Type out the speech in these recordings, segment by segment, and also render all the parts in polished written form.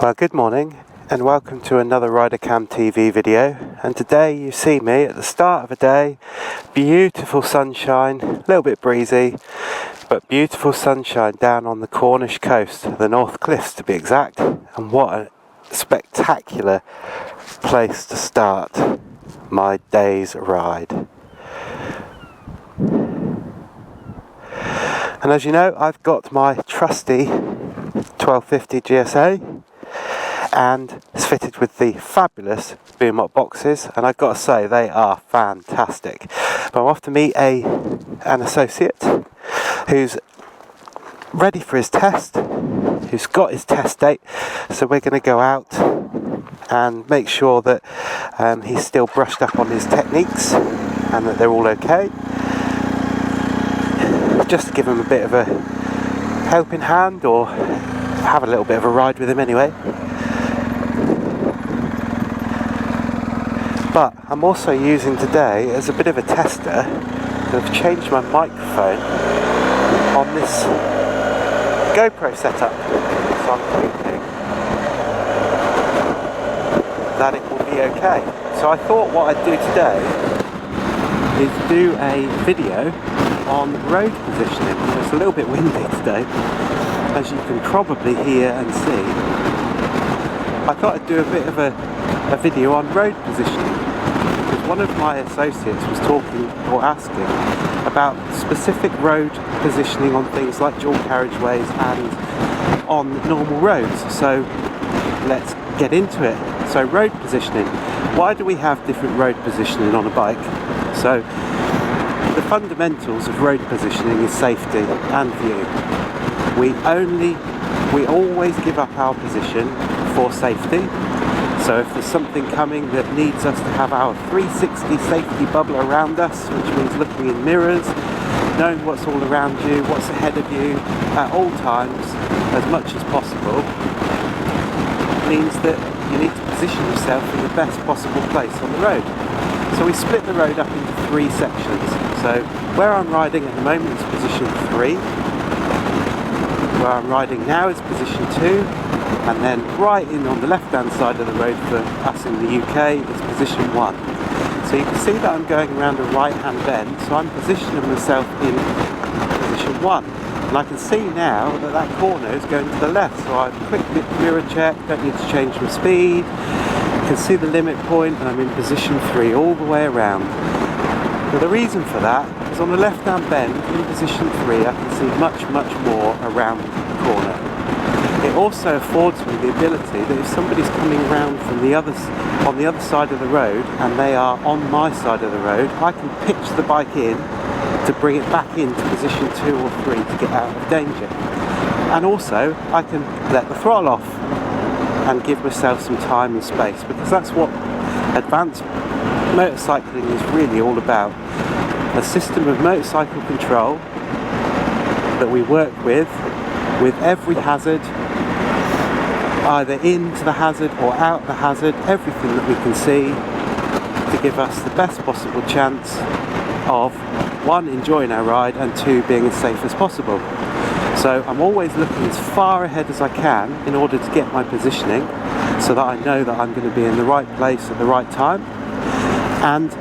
Well, good morning and welcome to another RiderCamTV video, and today you see me at the start of a day, beautiful sunshine, a little bit breezy, but beautiful sunshine down on the Cornish coast, the North Cliffs to be exact, and what a spectacular place to start my day's ride. And as you know, I've got my trusty 1250 GSA and it's fitted with the fabulous boom-up boxes, and I've got to say they are fantastic. But I'm off to meet an associate who's ready for his test, who's got his test date, so we're going to go out and make sure that he's still brushed up on his techniques and that they're all okay, just to give him a bit of a helping hand or have a little bit of a ride with him anyway. But I'm also using today as a bit of a tester that I've changed my microphone on this GoPro setup, so I'm hoping that it will be okay. So I thought what I'd do today is do a video on road positioning. It's a little bit windy today, as you can probably hear and see. I thought I'd do a bit of a video on road positioning, because one of my associates was talking or asking about specific road positioning on things like dual carriageways and on normal roads. So let's get into it. So road positioning. Why do we have different road positioning on a bike? So the fundamentals of road positioning is safety and view. We always give up our position for safety. So if there's something coming that needs us to have our 360 safety bubble around us, which means looking in mirrors, knowing what's all around you, what's ahead of you at all times, as much as possible, means that you need to position yourself in the best possible place on the road. So we split the road up into three sections. So where I'm riding at the moment is position 3. Where I'm riding now is position 2. And then right in on the left hand side of the road for us in the UK is position 1. So you can see that I'm going around a right hand bend, so I'm positioning myself in position 1. And I can see now that that corner is going to the left, so I quick mirror check, don't need to change my speed. You can see the limit point, and I'm in position 3 all the way around. Now the reason for that is on the left hand bend in position 3 I can see much more around the corner. It also affords me the ability that if somebody's coming around from on the other side of the road and they are on my side of the road, I can pitch the bike in to bring it back into position 2 or 3 to get out of danger. And also I can let the throttle off and give myself some time and space, because that's what advanced motorcycling is really all about. A system of motorcycle control that we work with every hazard, either into the hazard or out the hazard, everything that we can see, to give us the best possible chance of 1, enjoying our ride, and 2, being as safe as possible. So I'm always looking as far ahead as I can in order to get my positioning, so that I know that I'm going to be in the right place at the right time. And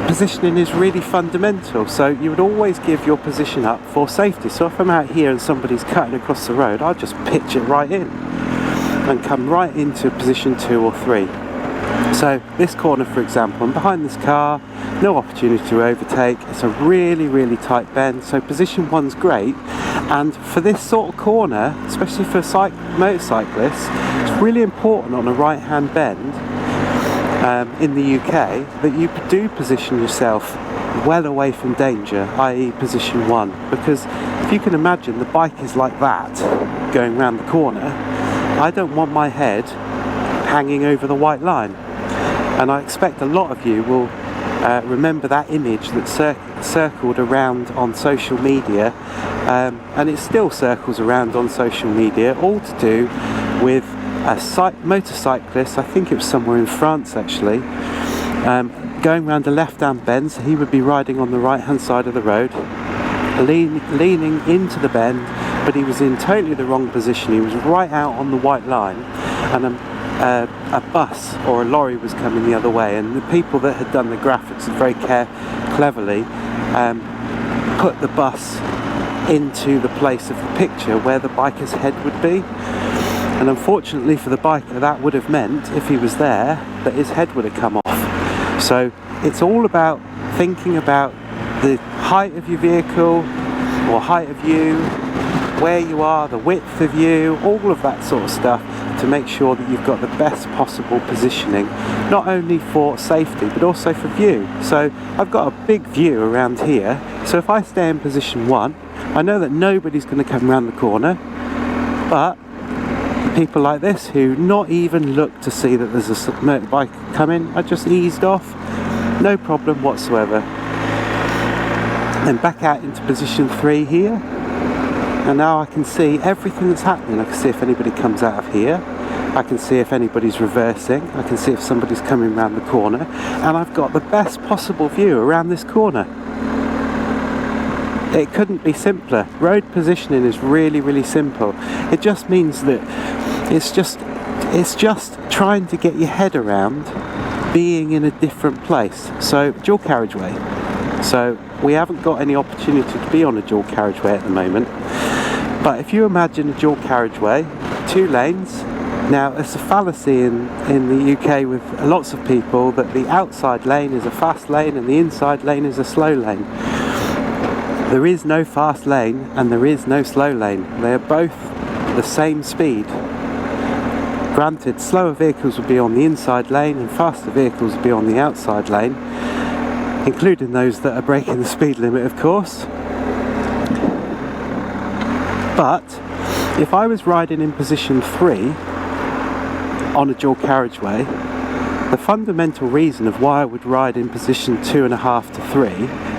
positioning is really fundamental, so you would always give your position up for safety. So if I'm out here and somebody's cutting across the road, I'll just pitch it right in and come right into position 2 or 3. So this corner, for example, I'm behind this car, no opportunity to overtake, it's a really tight bend, so position 1's great. And for this sort of corner, especially for motorcyclists, it's really important on a right hand bend in the UK that you do position yourself well away from danger, i.e. position 1, because if you can imagine the bike is like that going round the corner, I don't want my head hanging over the white line. And I expect a lot of you will remember that image that circled around on social media, and it still circles around on social media, all to do with a motorcyclist, I think it was somewhere in France actually, going around a left-hand bend, so he would be riding on the right-hand side of the road, leaning into the bend, but he was in totally the wrong position. He was right out on the white line, and a bus or a lorry was coming the other way, and the people that had done the graphics had very cleverly put the bus into the place of the picture where the biker's head would be. And unfortunately for the biker, that would have meant, if he was there, that his head would have come off. So it's all about thinking about the height of your vehicle, or height of you, where you are, the width of you, all of that sort of stuff, to make sure that you've got the best possible positioning, not only for safety but also for view. So I've got a big view around here, so if I stay in position 1, I know that nobody's going to come around the corner, but people like this who not even look to see that there's a motorbike coming, I just eased off, no problem whatsoever. Then back out into position 3 here, and now I can see everything that's happening. I can see if anybody comes out of here, I can see if anybody's reversing, I can see if somebody's coming around the corner, and I've got the best possible view around this corner. It couldn't be simpler. Road positioning is really, really simple. It just means that it's just trying to get your head around being in a different place. So dual carriageway. So we haven't got any opportunity to be on a dual carriageway at the moment. But if you imagine a dual carriageway, 2 lanes. Now it's a fallacy in the UK with lots of people that the outside lane is a fast lane and the inside lane is a slow lane. There is no fast lane and there is no slow lane. They are both the same speed. Granted, slower vehicles will be on the inside lane and faster vehicles will be on the outside lane, including those that are breaking the speed limit, of course. But if I was riding in position 3 on a dual carriageway, the fundamental reason of why I would ride in position 2.5 to 3,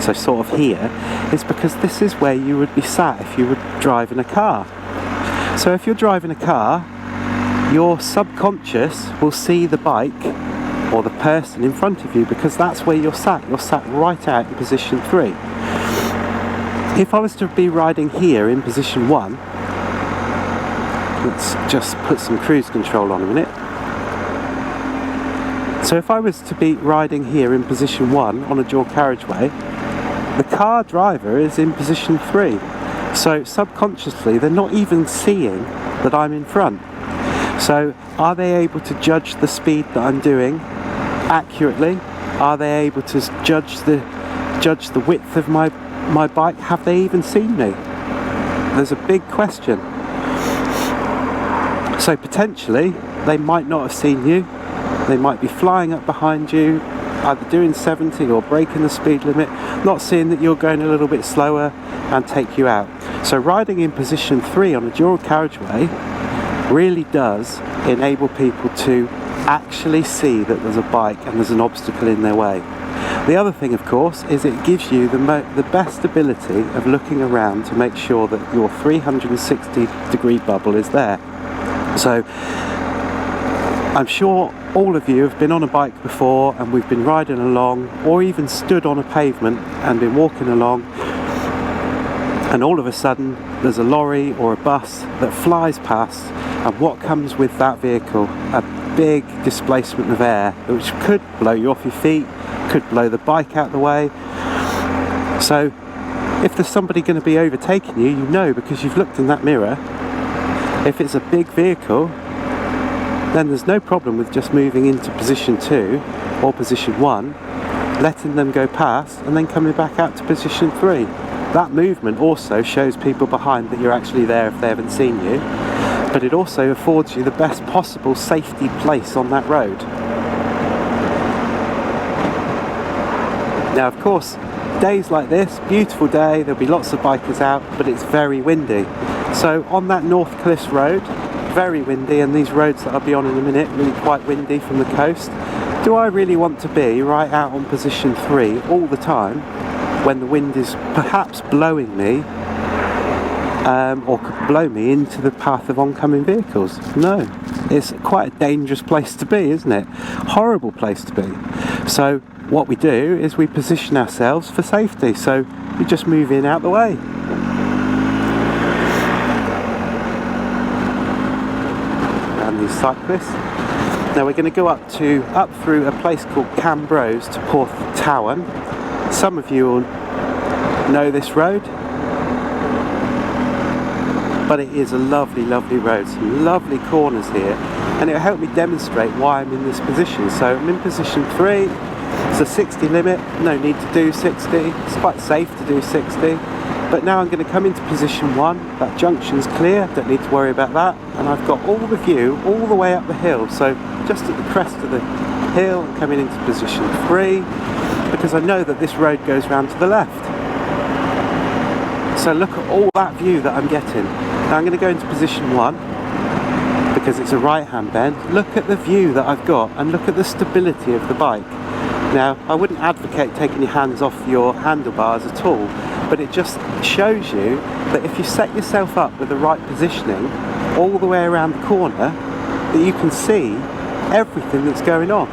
so sort of here, is because this is where you would be sat if you were driving a car. So if you're driving a car, your subconscious will see the bike or the person in front of you, because that's where you're sat. You're sat right out in position 3. If I was to be riding here in position 1, let's just put some cruise control on a minute. So if I was to be riding here in position 1 on a dual carriageway, the car driver is in position 3. So subconsciously they're not even seeing that I'm in front. So are they able to judge the speed that I'm doing accurately? Are they able to judge the width of my bike? Have they even seen me? There's a big question. So potentially they might not have seen you. They might be flying up behind you, either doing 70 or breaking the speed limit, not seeing that you're going a little bit slower, and take you out. So riding in position 3 on a dual carriageway really does enable people to actually see that there's a bike and there's an obstacle in their way. The other thing, of course, is it gives you the best ability of looking around to make sure that your 360-degree bubble is there. So I'm sure all of you have been on a bike before and we've been riding along, or even stood on a pavement and been walking along, and all of a sudden there's a lorry or a bus that flies past, and what comes with that vehicle? A big displacement of air, which could blow you off your feet, could blow the bike out the way. So if there's somebody going to be overtaking you, you know, because you've looked in that mirror. If it's a big vehicle, then there's no problem with just moving into position 2 or position 1, letting them go past and then coming back out to position 3. That movement also shows people behind that you're actually there if they haven't seen you, but it also affords you the best possible safety place on that road. Now, of course, days like this, beautiful day, there'll be lots of bikers out, but it's very windy. So on that North Cliffs Road, very windy, and these roads that I'll be on in a minute, really quite windy from the coast. Do I really want to be right out on position 3 all the time when the wind is perhaps blowing me, or could blow me into the path of oncoming vehicles? No. It's quite a dangerous place to be, isn't it? Horrible place to be. So what we do is we position ourselves for safety. So we just move in out the way. cyclists. Now we're going to go up through a place called Cambrose to Porth Towan. Some of you will know this road, but it is a lovely, lovely road. Some lovely corners here, and it'll help me demonstrate why I'm in this position. So I'm in position 3. It's a 60 limit, no need to do 60. It's quite safe to do 60. But now I'm going to come into position 1. That junction's clear, don't need to worry about that. And I've got all the view all the way up the hill. So just at the crest of the hill, I'm coming into position 3, because I know that this road goes round to the left. So look at all that view that I'm getting. Now I'm going to go into position 1, because it's a right hand bend. Look at the view that I've got, and look at the stability of the bike. Now I wouldn't advocate taking your hands off your handlebars at all, but it just shows you that if you set yourself up with the right positioning all the way around the corner, that you can see everything that's going on.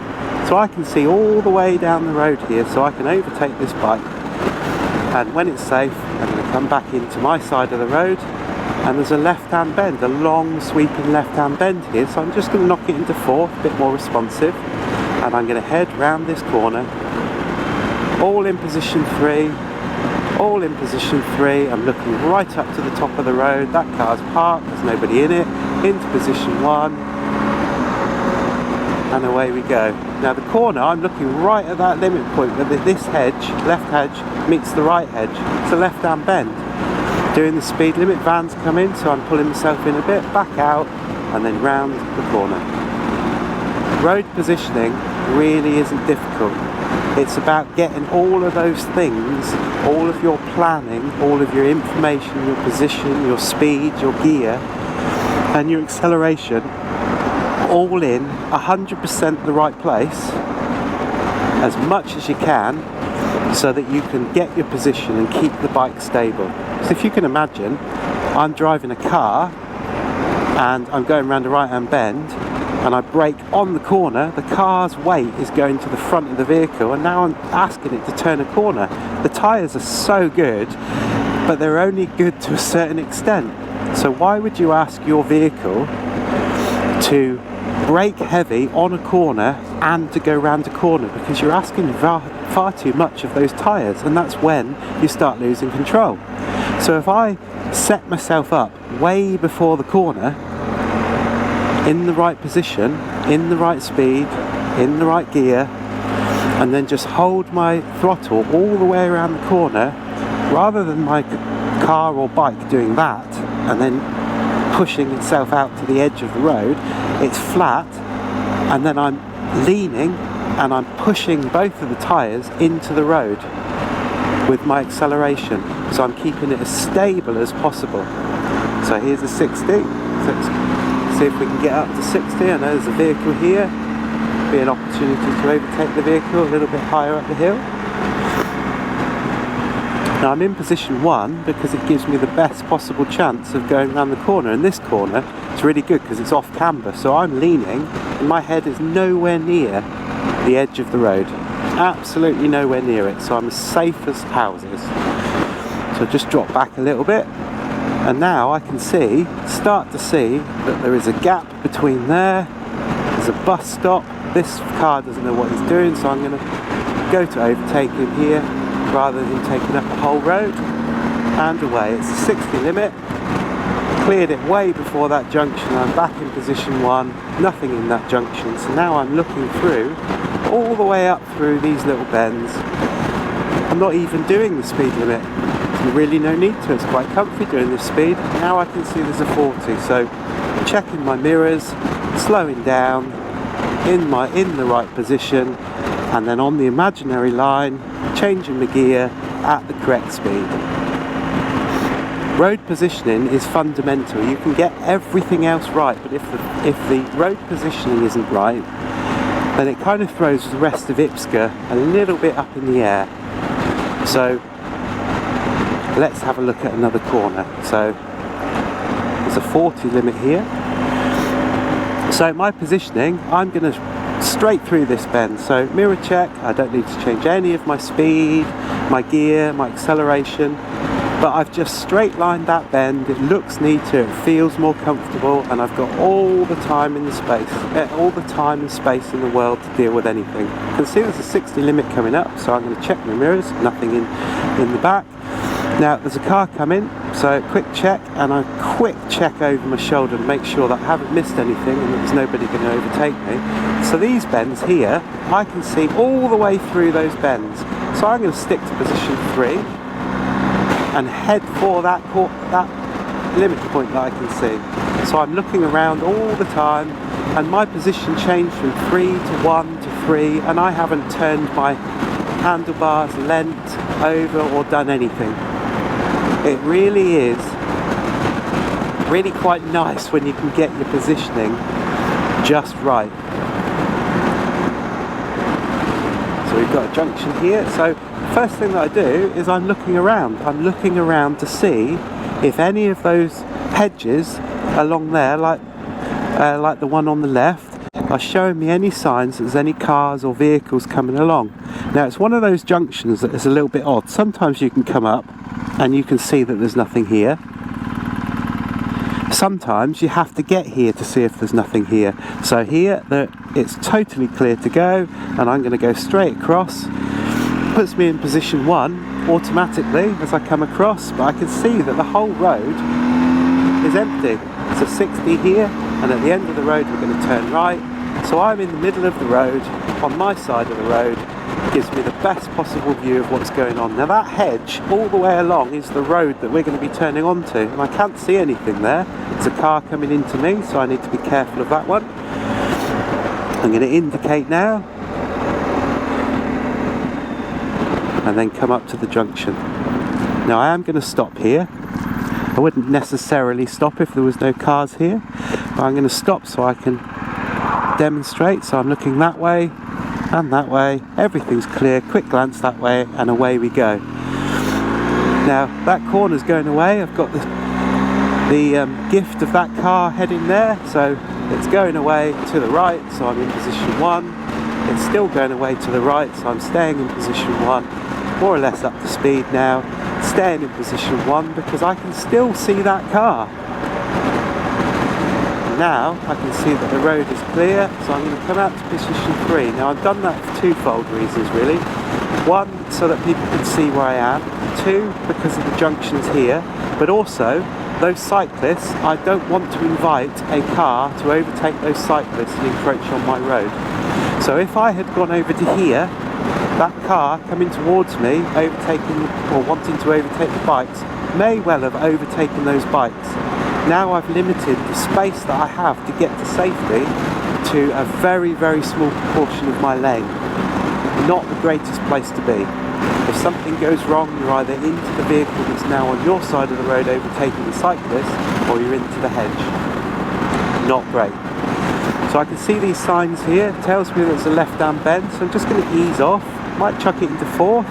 So I can see all the way down the road here, so I can overtake this bike, and when it's safe I'm going to come back into my side of the road, and there's a left hand bend, a long sweeping left hand bend here, so I'm just going to knock it into 4th, a bit more responsive, and I'm going to head round this corner, all in position 3, all in position 3. I'm looking right up to the top of the road. That car's parked, there's nobody in it. Into position 1, and away we go. Now the corner, I'm looking right at that limit point where this hedge, left hedge, meets the right hedge. It's a left hand bend. Doing the speed limit, vans come in, so I'm pulling myself in a bit, back out, and then round the corner. Road positioning really isn't difficult. It's about getting all of those things, all of your planning, all of your information, your position, your speed, your gear, and your acceleration, all in 100% the right place, as much as you can, so that you can get your position and keep the bike stable. So if you can imagine, I'm driving a car, and I'm going around a right hand bend, and I brake on the corner, the car's weight is going to the front of the vehicle, and now I'm asking it to turn a corner. The tyres are so good, but they're only good to a certain extent. So why would you ask your vehicle to brake heavy on a corner and to go round a corner? Because you're asking far too much of those tyres, and that's when you start losing control. So if I set myself up way before the corner, in the right position, in the right speed, in the right gear, and then just hold my throttle all the way around the corner, rather than my car or bike doing that and then pushing itself out to the edge of the road, it's flat, and then I'm leaning and I'm pushing both of the tyres into the road with my acceleration, so I'm keeping it as stable as possible. So here's a 60, let's see if we can get up to 60. I know there's a vehicle here, be an opportunity to overtake the vehicle a little bit higher up the hill. Now I'm in position 1 because it gives me the best possible chance of going around the corner, and this corner is really good because it's off camber, so I'm leaning and my head is nowhere near the edge of the road, absolutely nowhere near it, so I'm as safe as houses. So just drop back a little bit, and now I can start to see that there is a gap between there, there's a bus stop. This car doesn't know what he's doing, so I'm going to go to overtake him here rather than taking up the whole road, and away. It's a 60 limit, cleared it way before that junction. I'm back in position 1, nothing in that junction, so now I'm looking through all the way up through these little bends. I'm not even doing the speed limit, there's really no need to, it's quite comfy doing this speed. Now I can see there's a 40, so checking my mirrors, slowing down in the right position, and then on the imaginary line changing the gear at the correct speed. Road positioning is fundamental. You can get everything else right, but if the road positioning isn't right, then it kind of throws the rest of IPSCA a little bit up in the air. So let's have a look at another corner. So there's a 40 limit here. So my positioning, I'm going to straight through this bend, so mirror check, I don't need to change any of my speed, my gear, my acceleration. but I've just straight lined that bend. It looks neater, it feels more comfortable, and I've got all the time in the space in the world to deal with anything. You can see there's a 60 limit coming up, so I'm going to check my mirrors, nothing in the back. Now there's a car coming, so quick check, and a quick check over my shoulder to make sure that I haven't missed anything and that there's nobody going to overtake me. So these bends here, I can see all the way through those bends. So I'm going to stick to position 3 and head for that limit point that I can see. So I'm looking around all the time, and my position changed from 3 to 1 to 3, and I haven't turned my handlebars, leant over, or done anything. It really is really quite nice when you can get your positioning just right. So we've got a junction here. So first thing that I do is I'm looking around. I'm looking around to see if any of those hedges along there, like the one on the left, are showing me any signs that there's any cars or vehicles coming along. Now it's one of those junctions that is a little bit odd. Sometimes you can come up and you can see that there's nothing here. Sometimes you have to get here to see if there's nothing here. So here it's totally clear to go, and I'm going to go straight across. Puts me in position 1 automatically as I come across, but I can see that the whole road is empty. It's a 60 here, and at the end of the road we're going to turn right. So I'm in the middle of the road, on my side of the road. Gives me the best possible view of what's going on. Now that hedge all the way along is the road that we're going to be turning onto, and I can't see anything there. There's a car coming into me, so I need to be careful of that one. I'm going to indicate now and then come up to the junction. Now I am going to stop here. I wouldn't necessarily stop if there was no cars here, but I'm going to stop so I can demonstrate. So I'm looking that way and that way, everything's clear, quick glance that way, and away we go. Now that corner's going away. I've got the gift of that car heading there, so it's going away to the right, so I'm in position 1. It's still going away to the right, so I'm staying in position 1, more or less up to speed now, staying in position 1 because I can still see that car. Now I can see that the road is clear, so I'm going to come out to position 3. Now I've done that for twofold reasons really. 1, so that people can see where I am. 2, because of the junctions here, but also those cyclists, I don't want to invite a car to overtake those cyclists and encroach on my road. So if I had gone over to here, that car coming towards me, overtaking or wanting to overtake the bikes, may well have overtaken those bikes. Now I've limited the space that I have to get to safety to a very, very small proportion of my lane. Not the greatest place to be. If something goes wrong, you're either into the vehicle that's now on your side of the road overtaking the cyclist, or you're into the hedge. Not great. So I can see these signs here. It tells me there's a left-hand bend, so I'm just going to ease off. Might chuck it into 4th,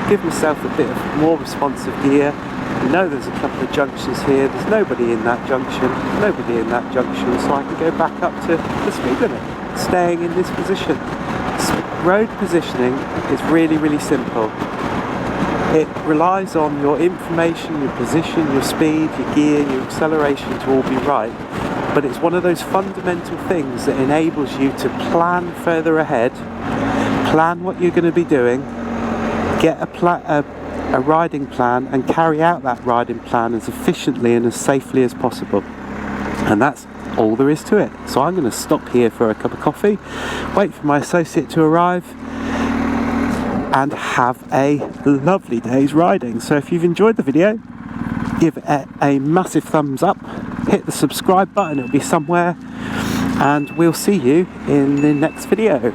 give myself a bit of more responsive gear. I know there's a couple of junctions here. There's nobody in that junction, so I can go back up to the speed limit, staying in this position. Road positioning is really, really simple. It relies on your information, your position, your speed, your gear, your acceleration to all be right. But it's one of those fundamental things that enables you to plan further ahead, plan what you're going to be doing, get a riding plan and carry out that riding plan as efficiently and as safely as possible. And that's all there is to it. So I'm going to stop here for a cup of coffee, wait for my associate to arrive, and have a lovely day's riding. So if you've enjoyed the video, give it a massive thumbs up, hit the subscribe button, it'll be somewhere, and we'll see you in the next video.